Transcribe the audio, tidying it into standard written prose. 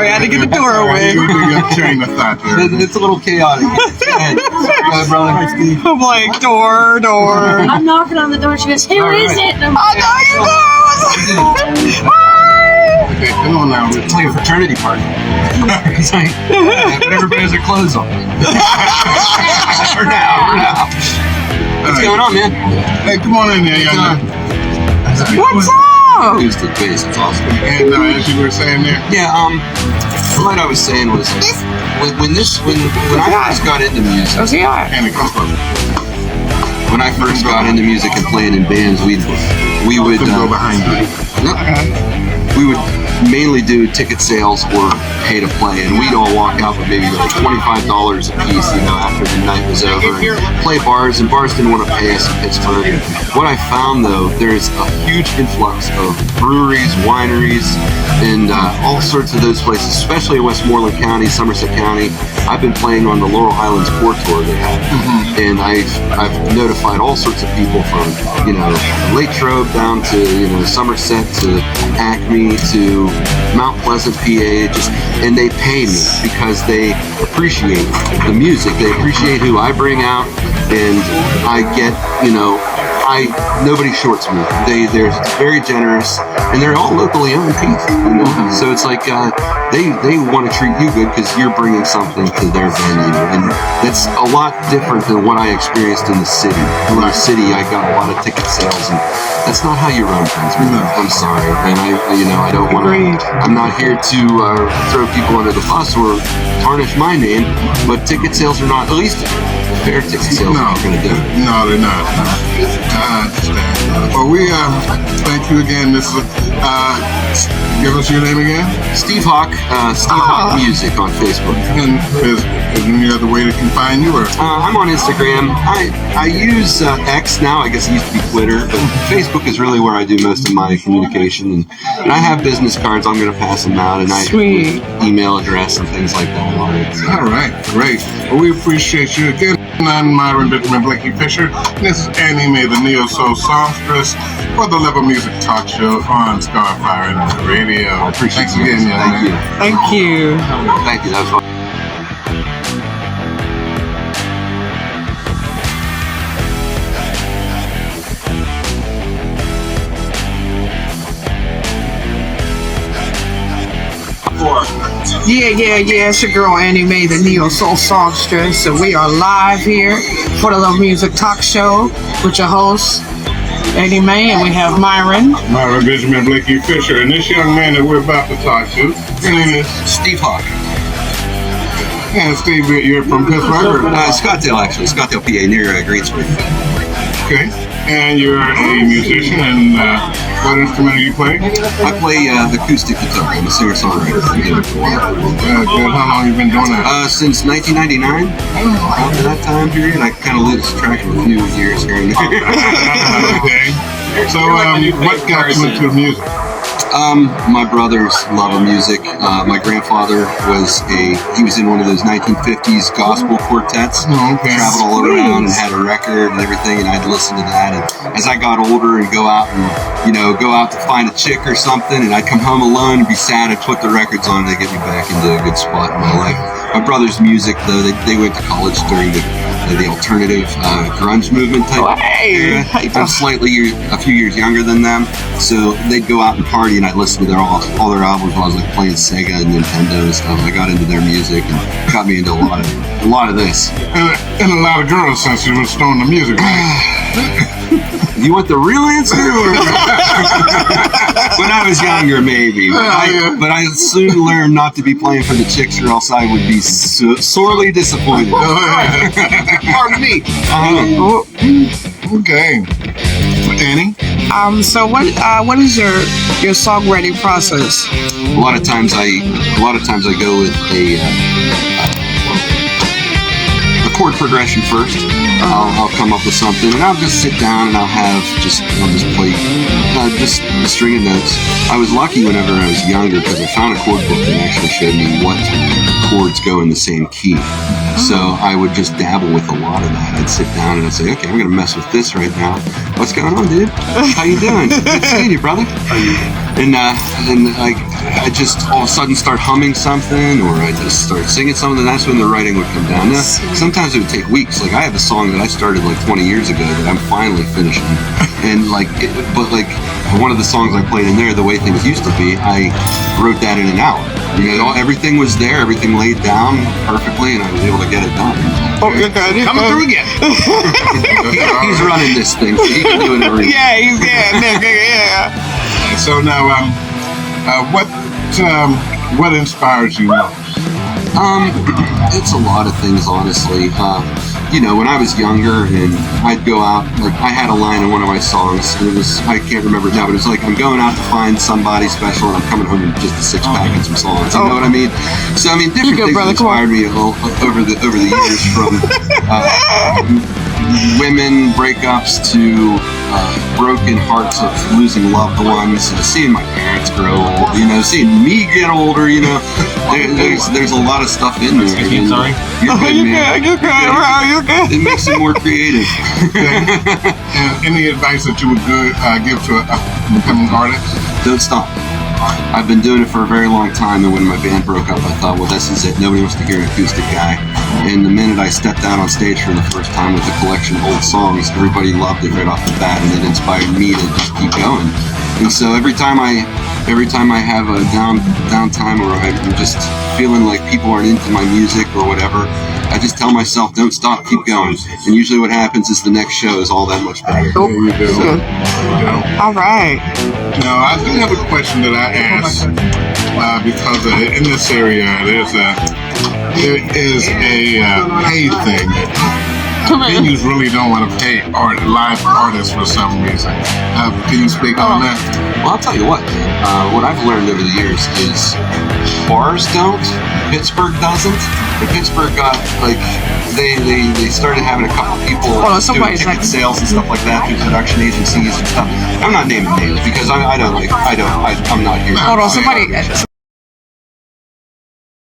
sorry. I had to get the door open. It's a little chaotic. Hi, brother. I'm like, door. I'm knocking on the door. She goes, who is it? And I'm I know you know. Okay, come on now. We're playing a fraternity party. It's like, but everybody has their clothes on. For now. What's going on, man? Hey, come on in there, young man. What's up? Use the bass. It's awesome. And as you were saying there, Yeah. What I was saying was when I first got into music. and it comes from When I first got into music and playing in bands, we would go behind you. we would mainly do ticket sales or pay to play, and we'd all walk out with maybe like $25 a piece, after the night was over, and play bars, and bars didn't want to pay us in Pittsburgh. And what I found though, there's a huge influx of breweries, wineries, and all sorts of those places, especially in Westmoreland County, Somerset County. I've been playing on the Laurel Highlands Core Tour they have, and I've notified all sorts of people from Latrobe down to Somerset to Acme to Mount Pleasant, PA, and they pay me because they appreciate the music. They appreciate who I bring out, and I get nobody shorts me. They're very generous, and they're all locally owned people. So it's like they want to treat you good because you're bringing something to their venue, and that's a lot different than what I experienced in the city. In the city, I got a lot of ticket sales, and that's not how you run things, man. I'm sorry, and I don't want to. I'm not here to throw people under the bus or tarnish my name, but ticket sales are not, at least fair ticket sales are not going to do it. No, they're not. I understand. Well, we thank you again. This is give us your name again. Steve Hawk Music on Facebook. And is any other way they can find you? Or I'm on Instagram. I use X now. I guess it used to be Twitter, but Facebook is really where I do most of my communication. And I have business cards. I'm going to pass them out, and I have email address and things like that. All right, great. Well, we appreciate you again. I'm Myron Benjamin Blakey Fisher. And this is Annie Mae, the Neo Soul Songstress, for the Level Music Talk Show on Starfire Radio. I appreciate Thanks again, Thank you. Thank you. Thank you. That was fun. Yeah. It's your girl Annie Mae, the Neo Soul Songstress, and we are live here for the Love Music Talk Show with your host Annie Mae, and we have Myron Benjamin Blakey Fisher, and this young man that we're about to talk to, his name is Steve Hawk. And Steve, you're from Pittsburgh? Scottsdale, actually. Scottsdale, PA, near Greensburg. Okay. And you're a musician, and what instrument do you play? I play acoustic guitar. I'm a singer-songwriter. I've been doing it for a while. Good. How long have you been doing that? Since 1999. After that time period, I kind of lose track of a few years here and there. Okay. So, what got you into music? My brothers love music. My grandfather was in one of those 1950s gospel quartets. Oh, okay. Traveled all around and had a record and everything, and I'd listen to that. And as I got older and go out to find a chick or something, and I'd come home alone and be sad, I'd put the records on and they'd get me back into a good spot in my life. My brother's music, though, they went to college during the alternative grunge movement type era. I'm a few years younger than them, so they'd go out and party, and I'd listen to all their albums while I was like playing Sega and Nintendo and stuff. I got into their music and got me into a lot of this. And a lot of girls, since you were throwing the music, right? You want the real answer? Or? When I was younger, maybe. But I soon learned not to be playing for the chicks, or else I would be sorely disappointed. Pardon me. Okay. Annie? So what is your songwriting process? A lot of times I go with a chord progression first. I'll come up with something, and I'll just sit down and I'll just play just a string of notes. I was lucky whenever I was younger because I found a chord book that actually showed me what chords go in the same key. So I would just dabble with a lot of that. I'd sit down and I'd say, okay, I'm gonna mess with this right now. What's going on, dude? How you doing? Good seeing you, brother. And like I just all of a sudden start humming something, or I just start singing something. That's when the writing would come down. Now, sometimes it would take weeks. Like I have a song that I started like 20 years ago that I'm finally finishing, and but one of the songs I played in there, the way things used to be, I wrote that in an hour. You know, everything was there, everything laid down perfectly, and I was able to get it done. Oh, you're good. Coming through again. He's running this thing, so he can do it every. Yeah, yeah. So now, what inspires you most? It's a lot of things, honestly. You know, when I was younger and I'd go out, like I had a line in one of my songs, and it was, I can't remember it now, but it was like, I'm going out to find somebody special and I'm coming home with just a six-pack and some songs. You know what I mean? So, I mean, different things inspired me over the years, from women breakups to broken hearts of losing loved ones, and seeing my parents grow old, you know, seeing me get older, you know. There's a lot of stuff in there. Excuse me, sorry. You're good, man. You're good. It makes it more creative. And any advice that you would give to a becoming artist? Don't stop. I've been doing it for a very long time, and when my band broke up, I thought, well, this is it. Nobody wants to hear an acoustic guy. And the minute I stepped out on stage for the first time with a collection of old songs, everybody loved it right off the bat, and it inspired me to just keep going. And so every time I have a downtime, or I'm just feeling like people aren't into my music or whatever, I just tell myself, don't stop, keep going. And usually what happens is the next show is all that much better. There you go. All right. Now, I do have a question that I ask because in this area there is a pay thing. Venues really don't want to pay live artists for some reason. Can you speak on that? Well, I'll tell you what I've learned over the years is bars don't, Pittsburgh doesn't. And Pittsburgh got, like, they started having a couple people doing ticket sales and stuff like that through production agencies and stuff. I'm not naming names because I'm not here. Hold on, somebody